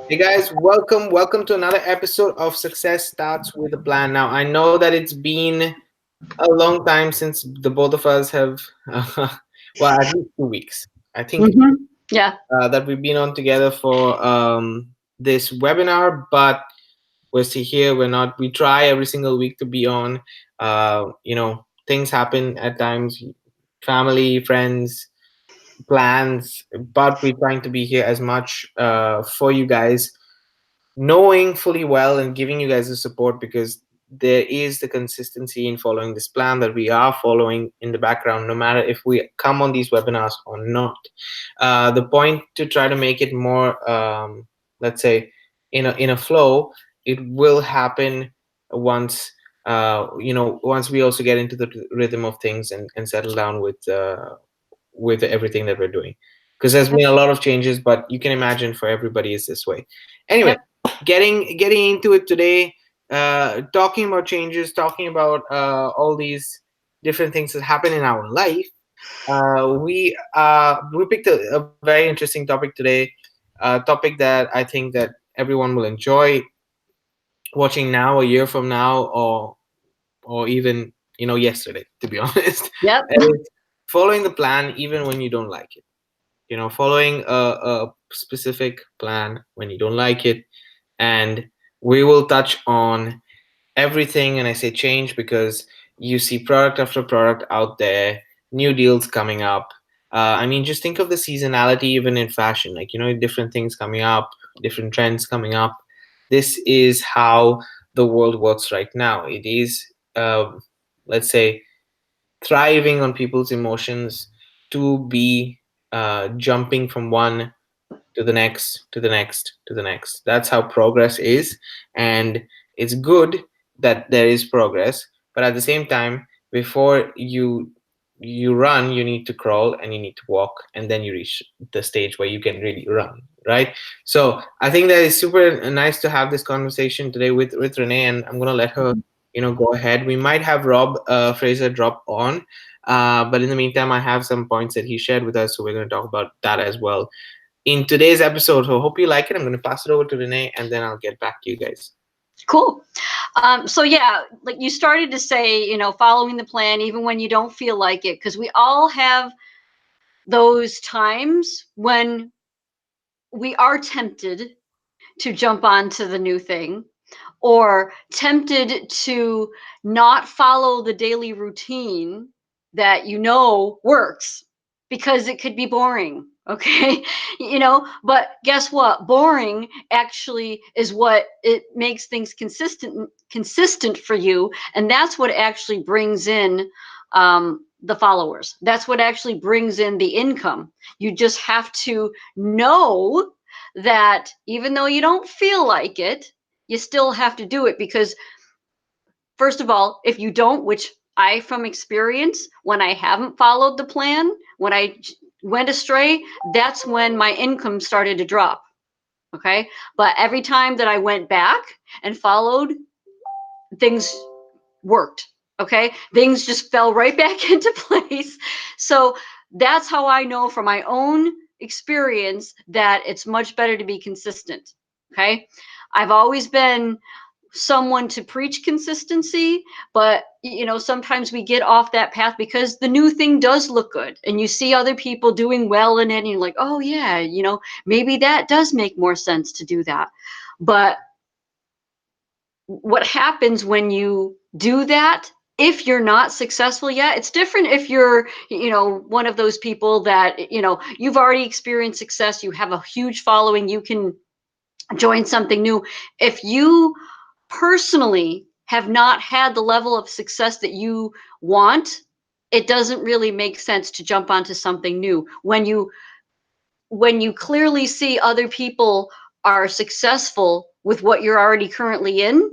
Hey guys, welcome to another episode of Success Starts with a Plan. Now, I know that it's been a long time since the both of us have, well, at least 2 weeks. I think Yeah. that we've been on together for this webinar, but we're still here. We're not. We try every single week to be on. Things happen at times, family, friends, plans, but we're trying to be here as much for you guys, knowing fully well and giving you guys the support, because there is the consistency in following this plan that we are following in the background, no matter if we come on these webinars or not. The point to try to make it more, let's say, in a flow, it will happen once once we also get into the rhythm of things and settle down with everything that we're doing, because there's been a lot of changes, but you can imagine for everybody it's this way. Anyway, Yep. getting into it today, talking about changes, talking about all these different things that happen in our life. We picked a very interesting topic today, a topic that I think that everyone will enjoy watching now, a year from now, or even yesterday, to be honest. Yep. And it's following the plan even when you don't like it. Following a specific plan when you don't like it. And we will touch on everything. And I say change because you see product after product out there, new deals coming up. I mean, just think of the seasonality even in fashion, like, different things coming up, different trends coming up. This is how the world works right now. It is, let's say, thriving on people's emotions to be jumping from one to the next, to the next, to the next. That's how progress is. And it's good that there is progress, but at the same time, before you run, you need to crawl and you need to walk, and then you reach the stage where you can really run, right? So I think that is super nice to have this conversation today with Renee, and I'm gonna let her go ahead. We might have Rob Fraser drop on, but in the meantime, I have some points that he shared with us, so we're going to talk about that as well in today's episode. So hope you like it. I'm going to pass it over to Renee, and then I'll get back to you guys. Cool. So yeah, like you started to say, following the plan even when you don't feel like it, because we all have those times when we are tempted to jump onto the new thing, or tempted to not follow the daily routine that works because it could be boring. Okay. But guess what? Boring actually is what it makes things consistent for you, and that's what actually brings in the followers. That's what actually brings in the income. You just have to know that even though you don't feel like it, you still have to do it, because first of all, if you don't, which I from experience, when I haven't followed the plan, when I went astray, that's when my income started to drop. Okay. But every time that I went back and followed, things worked. Okay. Things just fell right back into place. So that's how I know from my own experience that it's much better to be consistent. Okay. I've always been someone to preach consistency, but sometimes we get off that path because the new thing does look good and you see other people doing well in it and you're like, oh yeah, maybe that does make more sense to do that. But what happens when you do that, if you're not successful yet, it's different if you're one of those people that you've already experienced success, you have a huge following, you can join something new. If you personally have not had the level of success that you want, it doesn't really make sense to jump onto something new. When you clearly see other people are successful with what you're already currently in,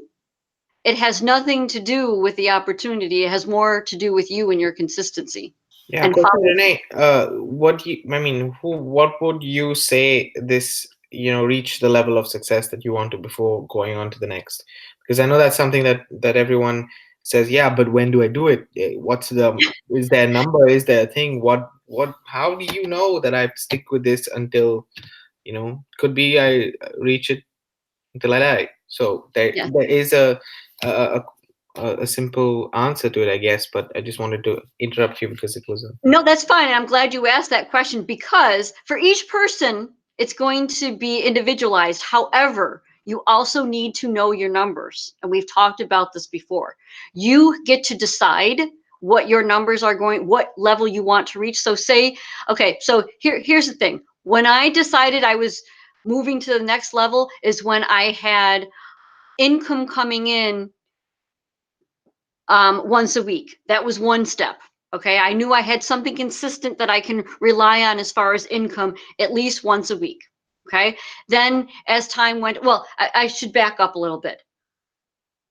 it has nothing to do with the opportunity. It has more to do with you and your consistency. Yeah, And question, follow. Renee. What would you say this, reach the level of success that you want to before going on to the next? Because I know that's something that everyone says, yeah, but when do I do it? Is there a number? Is there a thing? How do you know that I stick with this until, Could be I reach it until I die. So there is a a simple answer to it, I guess. But I just wanted to interrupt you because it was a No, that's fine. I'm glad you asked that question because for each person, it's going to be individualized. However, you also need to know your numbers. And we've talked about this before. You get to decide what your numbers are going, what level you want to reach. So say, okay, so here's the thing. When I decided I was moving to the next level is when I had income coming in once a week. That was one step. Okay, I knew I had something consistent that I can rely on as far as income at least once a week. Okay, then as time went, well, I should back up a little bit.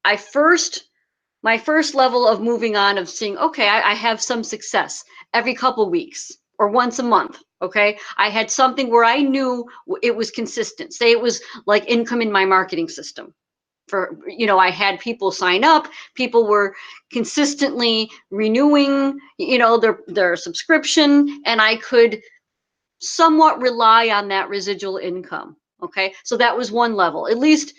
My first level of moving on of seeing, okay, I have some success every couple weeks or once a month. Okay, I had something where I knew it was consistent. Say it was like income in my marketing system. For I had people sign up, people were consistently renewing their subscription, and I could somewhat rely on that residual income. Okay, so that was one level, at least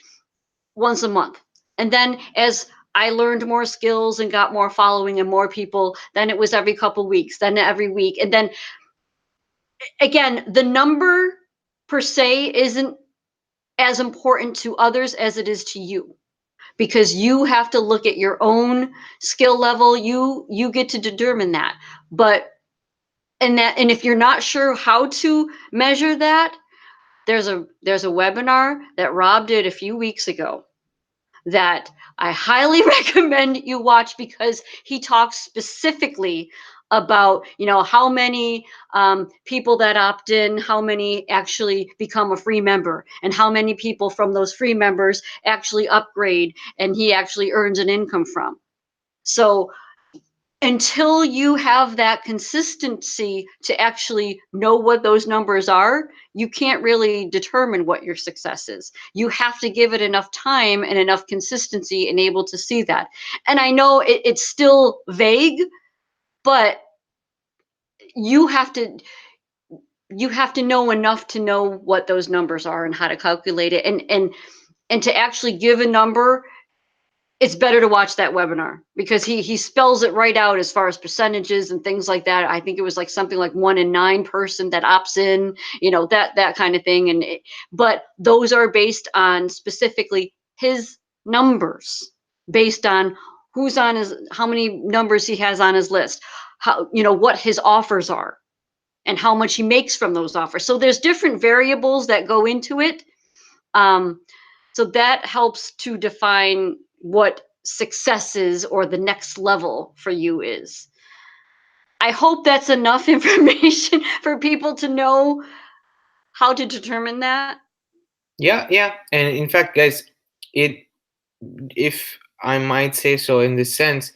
once a month. And then as I learned more skills and got more following and more people, then it was every couple weeks, then every week. And then again, the number per se isn't as important to others as it is to you, because you have to look at your own skill level. You get to determine that. But and if you're not sure how to measure that, there's a webinar that Rob did a few weeks ago that I highly recommend you watch, because he talks specifically about how many people that opt in, how many actually become a free member, and how many people from those free members actually upgrade and he actually earns an income from. So until you have that consistency to actually know what those numbers are, you can't really determine what your success is. You have to give it enough time and enough consistency and able to see that. And I know it's still vague, but you have to know enough to know what those numbers are and how to calculate it, and to actually give a number. It's better to watch that webinar, because he spells it right out as far as percentages and things like that. I think it was like something like 1 in 9 person that opts in, that kind of thing. But those are based on specifically his numbers, based on how many numbers he has on his list, how, what his offers are, and how much he makes from those offers. So there's different variables that go into it. So that helps to define what success is, or the next level for you is. I hope that's enough information for people to know how to determine that. yeah. And in fact, guys, it if I might say so, in this sense,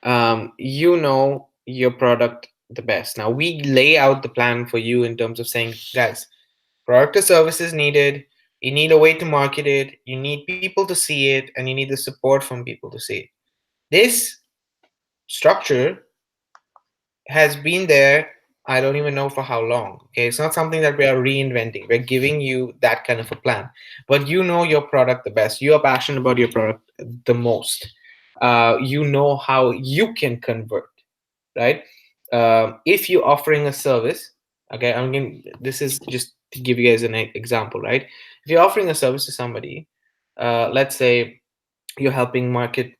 your product the best. Now we lay out the plan for you in terms of saying, guys, product or service is needed. You need a way to market it. You need people to see it, and you need the support from people to see it. This structure has been there, I don't even know for how long. Okay, it's not something that we are reinventing. We're giving you that kind of a plan. But you know your product the best. You are passionate about your product the most. You know how you can convert, right? If you're offering a service, okay, this is just to give you guys an example, right? If you're offering a service to somebody, let's say you're helping market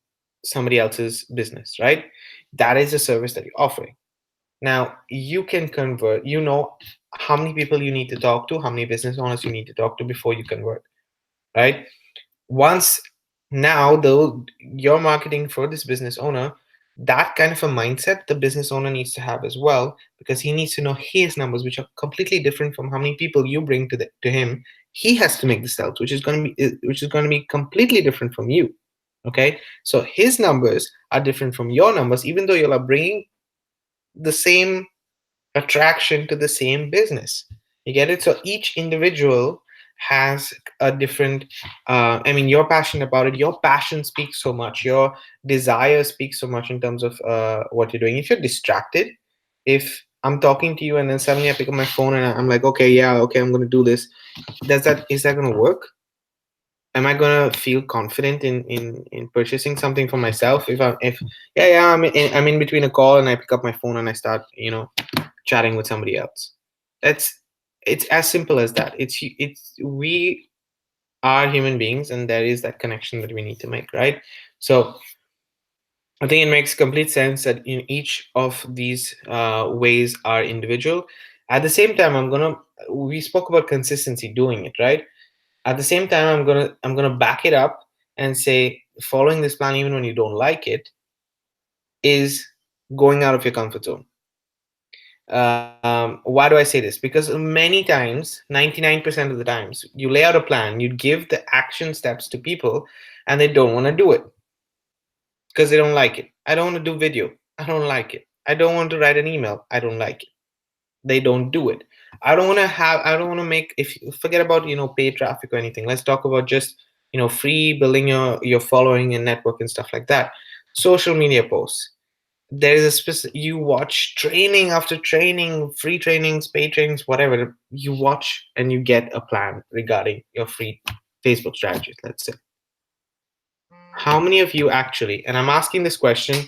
somebody else's business, right? That is a service that you're offering. Now you can convert. You know how many people you need to talk to, how many business owners you need to talk to before you convert, right? Once now, though, you're marketing for this business owner, that kind of a mindset the business owner needs to have as well, because he needs to know his numbers, which are completely different from how many people you bring to him. He has to make the sales, which is going to be completely different from you. Okay, so his numbers are different from your numbers, even though you are bringing the same attraction to the same business. You get it? So each individual has a different, you're passionate about it. Your passion speaks so much. Your desire speaks so much in terms of what you're doing. If you're distracted, if I'm talking to you and then suddenly I pick up my phone and I'm like, okay, yeah, okay, I'm gonna do this. Is that gonna work? Am I gonna feel confident in purchasing something for myself if I'm in between a call and I pick up my phone and I start chatting with somebody else? That's it's as simple as that. It's we are human beings and there is that connection that we need to make, right? So I think it makes complete sense that in each of these ways are individual. At the same time, we spoke about consistency doing it, right? At the same time, I'm gonna back it up and say following this plan even when you don't like it is going out of your comfort zone. Why do I say this? Because many times, 99% of the times, you lay out a plan, you give the action steps to people, and they don't want to do it because they don't like it. I don't want to do video. I don't like it. I don't want to write an email. I don't like it. They don't do it. I don't want to make, if you forget about paid traffic or anything. Let's talk about just free building your following and network and stuff like that. Social media posts, there is a specific, you watch training after training, free trainings, paid trainings, whatever you watch, and you get a plan regarding your free Facebook strategies, let's say. How many of you actually, and I'm asking this question,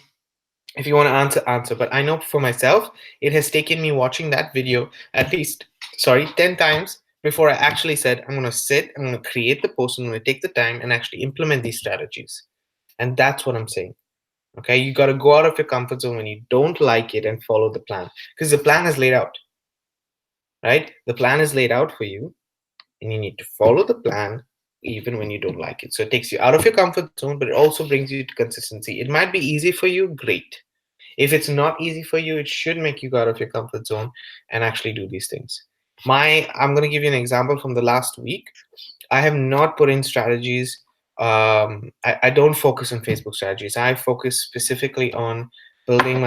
if you want to answer, but I know for myself it has taken me watching that video at least, sorry, 10 times before I actually said I'm going to sit, I'm going to create the post, I'm going to take the time and actually implement these strategies. And that's what I'm saying. Okay, you got to go out of your comfort zone when you don't like it and follow the plan, because the plan is laid out, right? The plan is laid out for you and you need to follow the plan even when you don't like it. So it takes you out of your comfort zone, but it also brings you to consistency. It might be easy for you, great. If it's not easy for you, it should make you go out of your comfort zone and actually do these things. I'm going to give you an example from the last week. I have not put in strategies. I don't focus on Facebook strategies. I focus specifically on building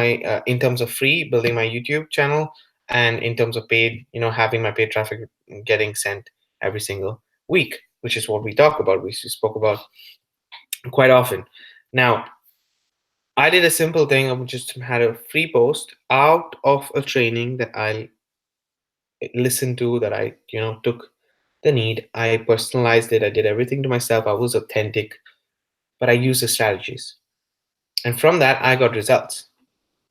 in terms of free, building my YouTube channel, and in terms of paid, having my paid traffic getting sent every single week, which is what we talk about. We spoke about quite often. Now, I did a simple thing. I just had a free post out of a training that I listened to, that I, took the need. I personalized it. I did everything to myself. I was authentic, but I used the strategies. And from that, I got results.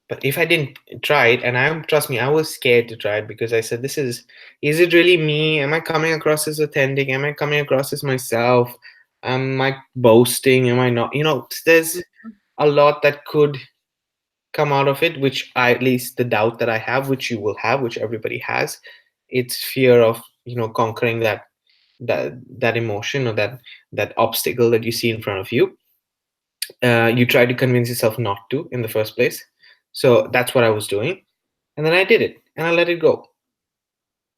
But if I didn't try it, and trust me, I was scared to try it because I said, is it really me? Am I coming across as authentic? Am I coming across as myself? Am I boasting? Am I not? There's a lot that could come out of it, which at least the doubt that I have, which you will have, which everybody has, it's fear of conquering that emotion, or that obstacle that you see in front of you. You try to convince yourself not to in the first place. So that's what I was doing, and then I did it and I let it go.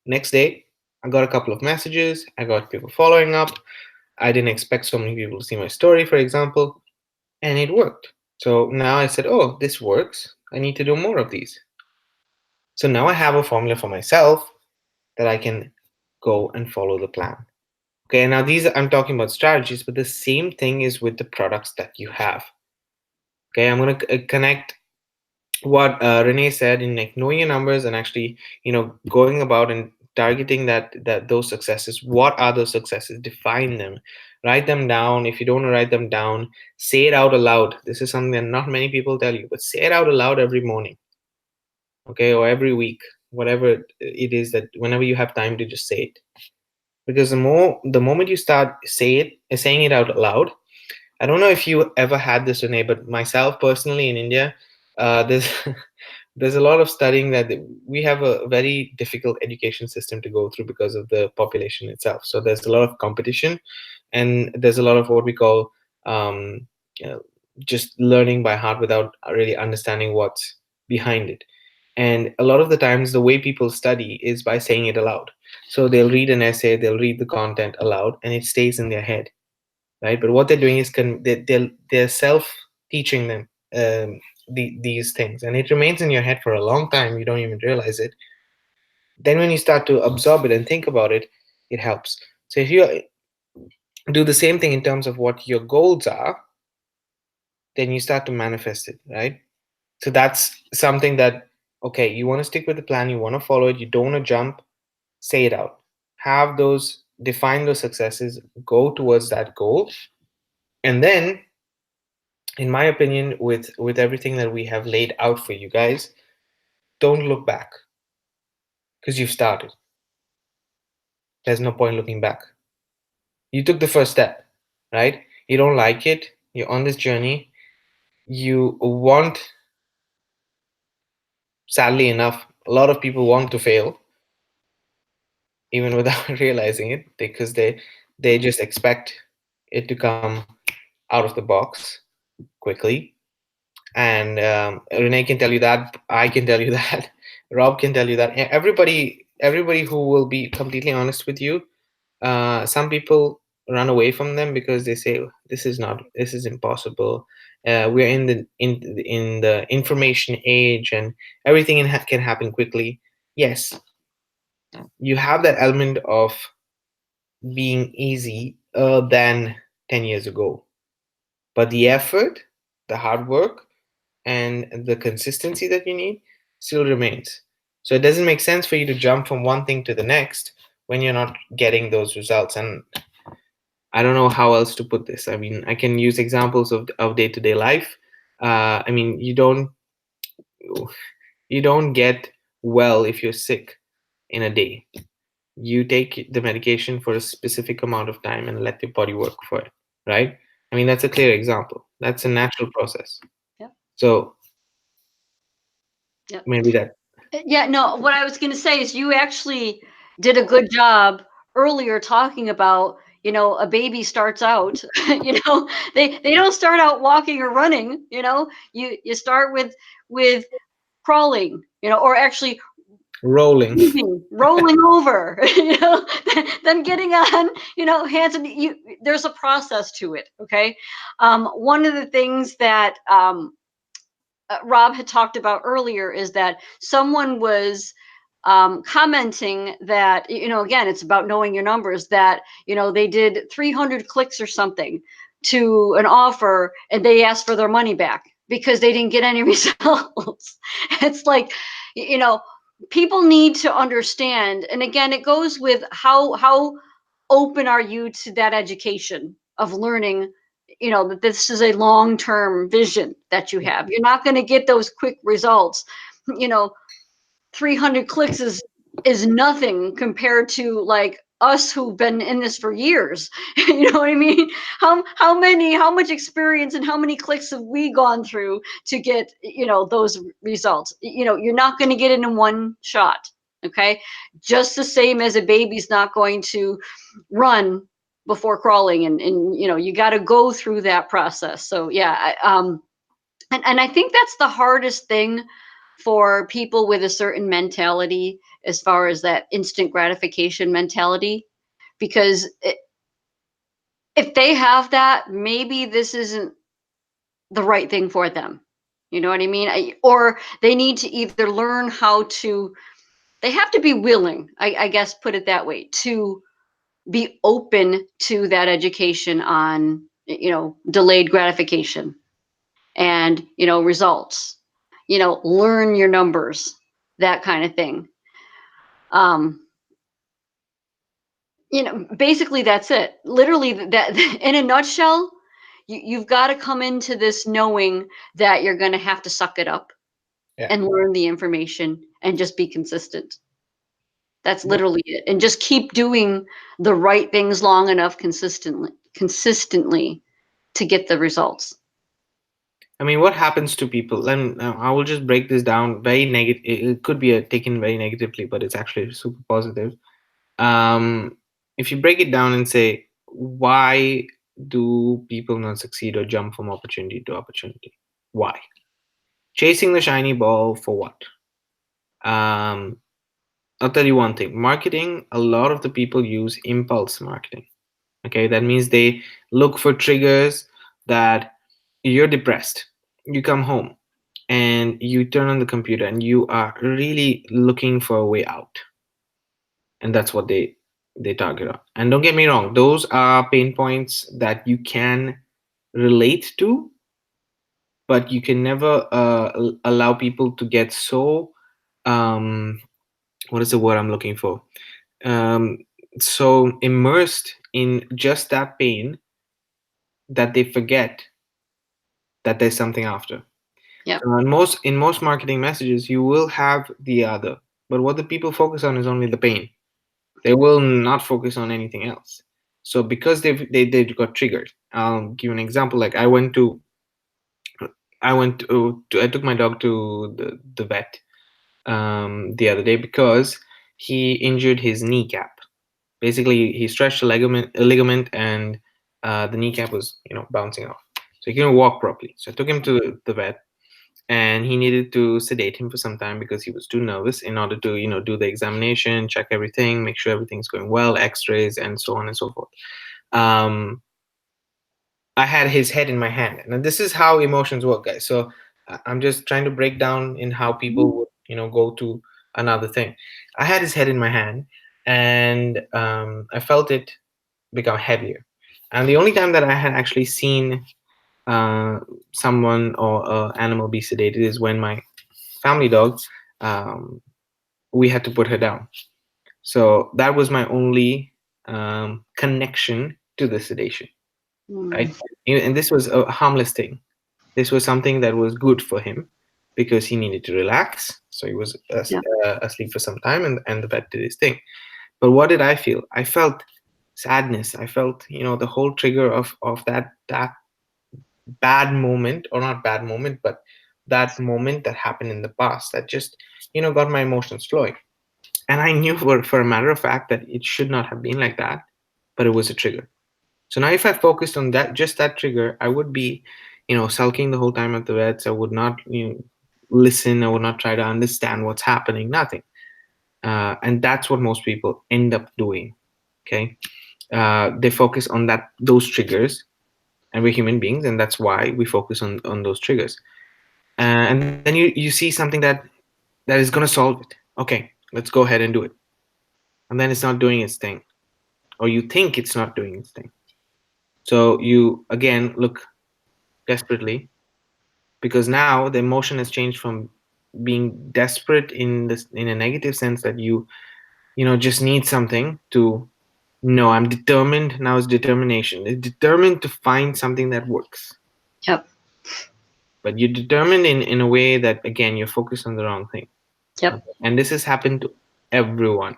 Next day, I got a couple of messages. I got people following up. I didn't expect so many people to see my story, for example, and it worked. So now I said, oh, this works. I need to do more of these. So now I have a formula for myself that I can go and follow the plan. Okay, now these I'm talking about strategies, but the same thing is with the products that you have. Okay, I'm going to connect what Renee said in like knowing your numbers and actually, going about and targeting that those successes. What are those successes? Define them, write them down. If you don't write them down, say it out aloud. This is something that not many people tell you, but say it out aloud every morning, okay, or every week, whatever it is, that whenever you have time to just say it. Because the moment you start saying it out loud, I don't know if you ever had this, Renee, but myself personally in India, there's there's a lot of studying that we have a very difficult education system to go through because of the population itself. So there's a lot of competition, and there's a lot of what we call um, you know, just learning by heart without really understanding what's behind it. And a lot of the times, the way people study is by saying it aloud. So they'll read an essay, they'll read the content aloud, and it stays in their head, right? But what they're doing is they're self teaching them these things, and it remains in your head for a long time. You don't even realize it. Then when you start to absorb it and think about it, it helps. So if you do the same thing in terms of what your goals are, then you start to manifest it, right? So that's something that Okay, you want to stick with the plan, you want to follow it, you don't want to jump, say it out. Have those, define those successes, go towards that goal. And then, in my opinion, with everything that we have laid out for you guys, don't look back because you've started. There's no point looking back. You took the first step, right? You don't like it, you're on this journey, you want, sadly enough, a lot of people want to fail even without realizing it, because they just expect it to come out of the box quickly. And Renee can tell you that, I can tell you that, Rob can tell you that, everybody who will be completely honest with you. Some people run away from them because they say this is not, this is impossible. We're in the information age, and everything can happen quickly. Yes, you have that element of being easy than 10 years ago, but the effort, the hard work, and the consistency that you need still remains. So it doesn't make sense for you to jump from one thing to the next when you're not getting those results. And I don't know how else to put this. I mean, I can use examples of day-to-day life. I mean, you don't get well if you're sick in a day. You take the medication for a specific amount of time and let your body work for it, right? I mean, that's a clear example. That's a natural process. Yep. So Yep. maybe that. Yeah, no, what I was going to say is you actually did a good job earlier talking about, a baby starts out, they don't start out walking or running, you start with crawling, or actually Rolling. rolling over, then getting on, hands and there's a process to it. Okay. One of the things that Rob had talked about earlier is that someone was commenting that, again, it's about knowing your numbers, that, they did 300 clicks or something to an offer and they asked for their money back because they didn't get any results. It's like, you know, people need to understand. And again, it goes with how open are you to that education of learning, that this is a long-term vision that you have. You're not going to get those quick results. you know 300 clicks is nothing compared to like us who've been in this for years. You know what I mean? How much experience and how many clicks have we gone through to get, those results? You're not going to get it in one shot. Okay. Just the same as a baby's not going to run before crawling, and you got to go through that process. So yeah, and I think that's the hardest thing for people with a certain mentality, as far as that instant gratification mentality, because if they have that, maybe this isn't the right thing for them. You know what I mean? Or they need to either learn how to, they have to be willing, I guess, put it that way, to be open to that education on, delayed gratification and, results, learn your numbers, that kind of thing. um Basically that's it, literally, that in a nutshell. You've got to come into this knowing that you're going to have to suck it up Yeah. and learn the information and just be consistent. That's What- literally it, and just keep doing the right things long enough consistently to get the results. I mean, what happens to people? And I will just break this down very negative. It could be taken very negatively, but it's actually super positive. Um, if you break it down and say, why do people not succeed or jump from opportunity to opportunity? Why? Chasing the shiny ball for what? Um, I'll tell you one thing. Marketing, a lot of the people use impulse marketing. Okay, that means they look for triggers. That you're depressed, you come home and you turn on the computer and you are really looking for a way out, and that's what they target on. And don't get me wrong, those are pain points that you can relate to, but you can never allow people to get so um, what is the word I'm looking for? Um, so immersed in just that pain that they forget that there's something after. Yep. So in most marketing messages, you will have the other, but what the people focus on is only the pain. They will not focus on anything else. So because they got triggered. I'll give you an example. Like I took my dog to the vet the other day because he injured his kneecap. Basically, he stretched a ligament, and the kneecap was bouncing off. So he couldn't walk properly. So I took him to the vet, and he needed to sedate him for some time because he was too nervous in order to do the examination, check everything, make sure everything's going well, x-rays, and so on and so forth. um, I had his head in my hand, and this is how emotions work, guys. So I'm just trying to break down in how people would go to another thing. I had his head in my hand, and I felt it become heavier. And the only time that I had actually seen uh, someone or animal be sedated is when my family dog, um, we had to put her down. So that was my only connection to the sedation, right? Mm. And this was a harmless thing. This was something that was good for him because he needed to relax. So he was Yep. asleep for some time, and the vet did his thing. But what did I feel? I felt sadness. I felt, the whole trigger of that bad moment, or not bad moment, but that moment that happened in the past that just got my emotions flowing. And I knew for a matter of fact that it should not have been like that, but it was a trigger. So now if I focused on that, just that trigger, I would be sulking the whole time at the vets. I would not listen. I would not try to understand what's happening. Nothing. And that's what most people end up doing. Okay. They focus on those triggers, and we're human beings, and that's why we focus on those triggers. And then you see something that is going to solve it. Okay, let's go ahead and do it. And then it's not doing its thing, or you think it's not doing its thing. So you again look desperately, because now the emotion has changed from being desperate in a negative sense, that you just need something, to no, I'm determined. Now it's determination. It's determined to find something that works. Yep. But you're determined in a way that, again, you're focused on the wrong thing. Yep. And this has happened to everyone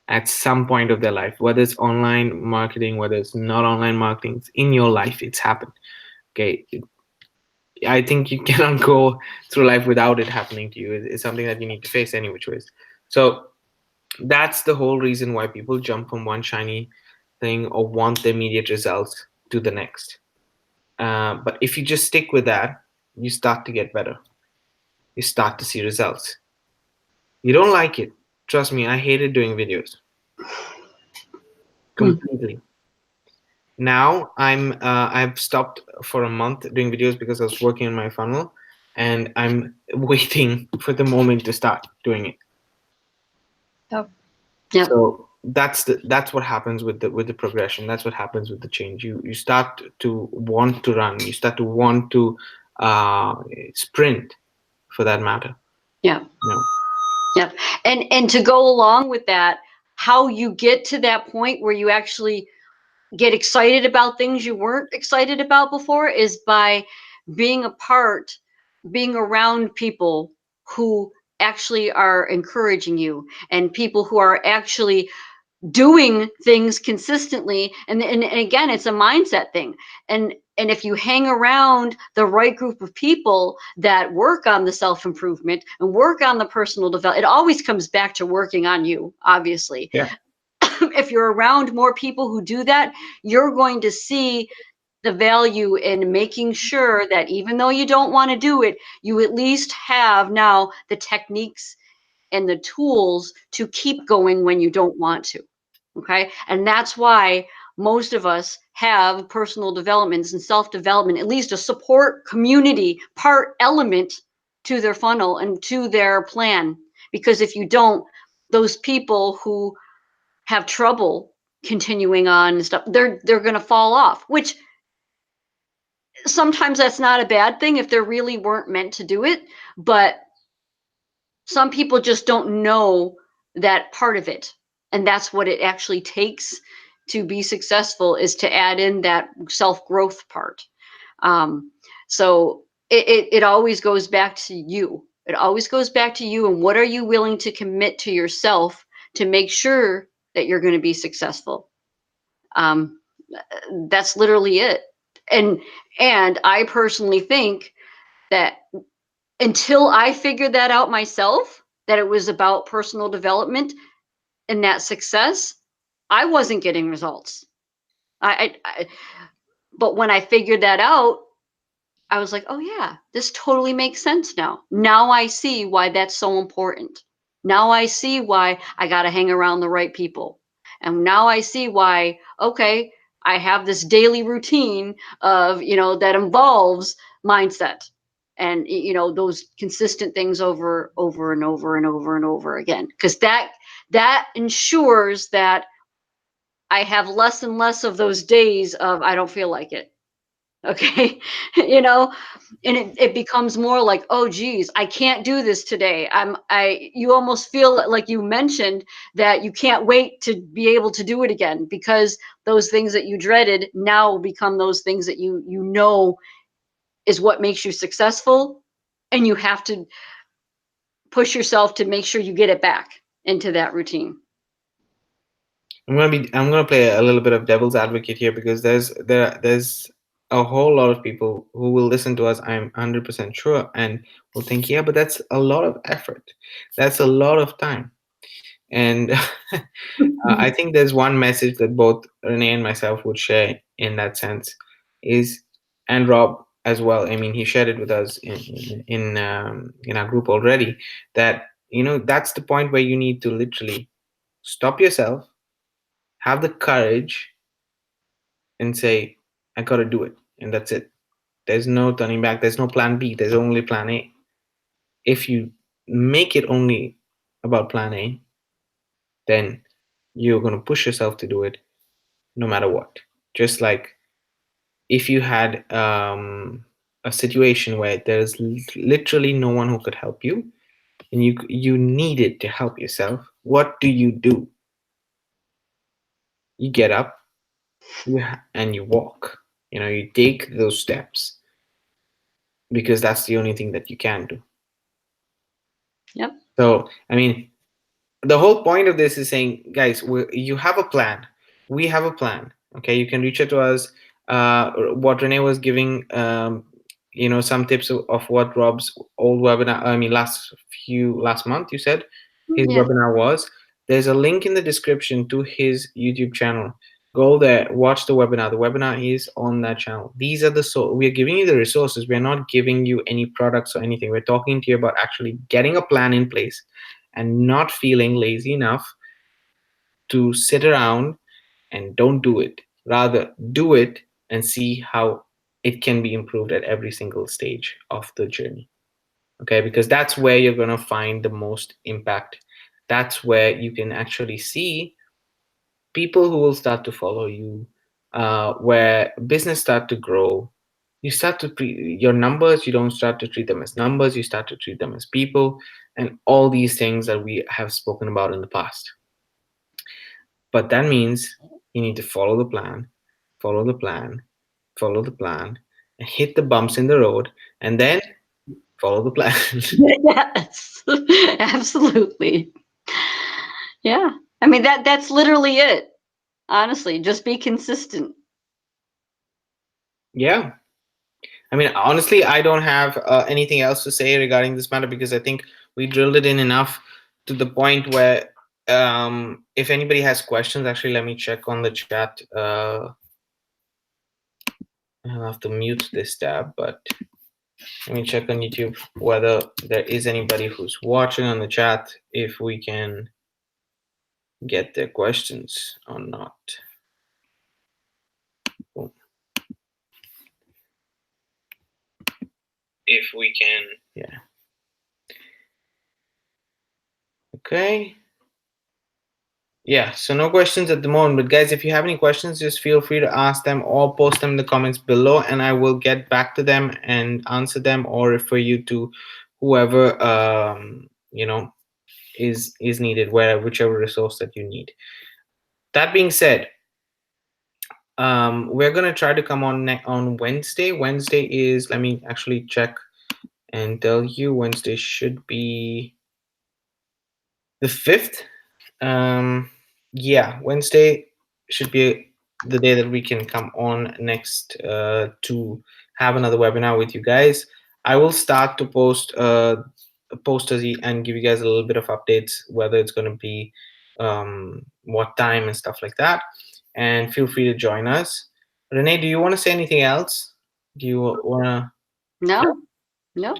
at some point of their life, whether it's online marketing, whether it's not online marketing. It's in your life, it's happened. Okay. I think you cannot go through life without it happening to you. It's something that you need to face any which ways. So that's the whole reason why people jump from one shiny thing or want the immediate results to the next. But if you just stick with that, you start to get better. You start to see results. You don't like it. Trust me, I hated doing videos Mm. completely. Now I've stopped for a month doing videos because I was working on my funnel, and I'm waiting for the moment to start doing it. Yep. Yep. So that's what happens with the progression. That's what happens with the change. You start to want to run. You start to want to uh, sprint, for that matter. Yep. No. Yep. And to go along with that, how you get to that point where you actually get excited about things you weren't excited about before is by being being around people who actually are encouraging you, and people who are actually doing things consistently. And again, it's a mindset thing. And if you hang around the right group of people that work on the self-improvement and work on the personal development, it always comes back to working on you, obviously. Yeah. If you're around more people who do that, you're going to see the value in making sure that even though you don't want to do it, you at least have now the techniques and the tools to keep going when you don't want to. Okay. And that's why most of us have personal developments and self development, at least a support community part element to their funnel and to their plan. Because if you don't, those people who have trouble continuing on and stuff, they're going to fall off, which sometimes that's not a bad thing if they really weren't meant to do it. But some people just don't know that part of it. And that's what it actually takes to be successful, is to add in that self-growth part. Um, so it always goes back to you. It always goes back to you, and what are you willing to commit to yourself to make sure that you're going to be successful. Um, that's literally it. And I personally think that until I figured that out myself, that it was about personal development and that success, I wasn't getting results. But when I figured that out, I was like, oh yeah, this totally makes sense now. Now I see why that's so important. Now I see why I got to hang around the right people. And now I see why, okay, I have this daily routine of, that involves mindset and, those consistent things over and over and over and over again. Because that ensures that I have less and less of those days of I don't feel like it. Okay. you know and it becomes more like, oh geez, I can't do this today. You almost feel like you mentioned that you can't wait to be able to do it again, because those things that you dreaded now become those things that you is what makes you successful, and you have to push yourself to make sure you get it back into that routine. I'm gonna play a little bit of devil's advocate here, because there's a whole lot of people who will listen to us, I'm 100% sure, and will think, yeah, but that's a lot of effort. That's a lot of time. And I think there's one message that both Renee and myself would share in that sense is, and Rob as well. I mean, he shared it with us in our group already, that that's the point where you need to literally stop yourself, have the courage, and say, I got to do it, and that's it. There's no turning back. There's no plan B. There's only plan A. If you make it only about plan A, then you're going to push yourself to do it no matter what. Just like if you had a situation where there's literally no one who could help you, and you needed to help yourself, what do? You get up, and you walk. You take those steps, because that's the only thing that you can do. Yep. So, I mean, the whole point of this is saying, guys, you have a plan. We have a plan. Okay, you can reach out to us. What Renee was giving, some tips of what Rob's old webinar, I mean, last month, you said his Yeah. webinar was. There's a link in the description to his YouTube channel. Go there, watch the webinar. The webinar is on that channel. These are we're giving you the resources. We're not giving you any products or anything. We're talking to you about actually getting a plan in place and not feeling lazy enough to sit around and don't do it. Rather, do it and see how it can be improved at every single stage of the journey. Okay, because that's where you're going to find the most impact. That's where you can actually see people who will start to follow you, where business start to grow. You start to treat your numbers, you don't start to treat them as numbers, you start to treat them as people, and all these things that we have spoken about in the past. But that means you need to follow the plan, follow the plan, follow the plan, and hit the bumps in the road, and then follow the plan. Yes. Absolutely. Yeah. I mean, that's literally it. Honestly, just be consistent. Yeah. I mean, honestly, I don't have anything else to say regarding this matter, because I think we drilled it in enough to the point where if anybody has questions, actually, let me check on the chat. I'll have to mute this tab, but let me check on YouTube whether there is anybody who's watching on the chat, if we can get their questions or not. Boom. If we can, yeah. Okay. Yeah, so no questions at the moment, but guys, if you have any questions, just feel free to ask them or post them in the comments below, and I will get back to them and answer them, or refer you to whoever you know, is needed, where whichever resource that you need. That being said, we're gonna try to come on on Wednesday. Wednesday is, let me actually check and tell you, Wednesday should be the 5th. Yeah, Wednesday should be the day that we can come on next, to have another webinar with you guys. I will start to post posters and give you guys a little bit of updates, whether it's going to be what time and stuff like that. And feel free to join us. Renee, do you want to say anything else? Do you want to? No, no,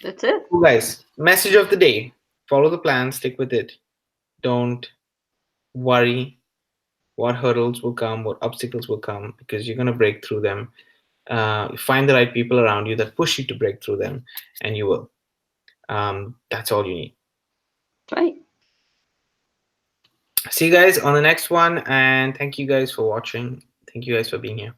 that's it. Cool, guys. Message of the day: follow the plan, stick with it. Don't worry what hurdles will come, what obstacles will come, because you're going to break through them. Find the right people around you that push you to break through them, and you will. That's all you need. Right. See you guys on the next one, and thank you guys for watching. Thank you guys for being here.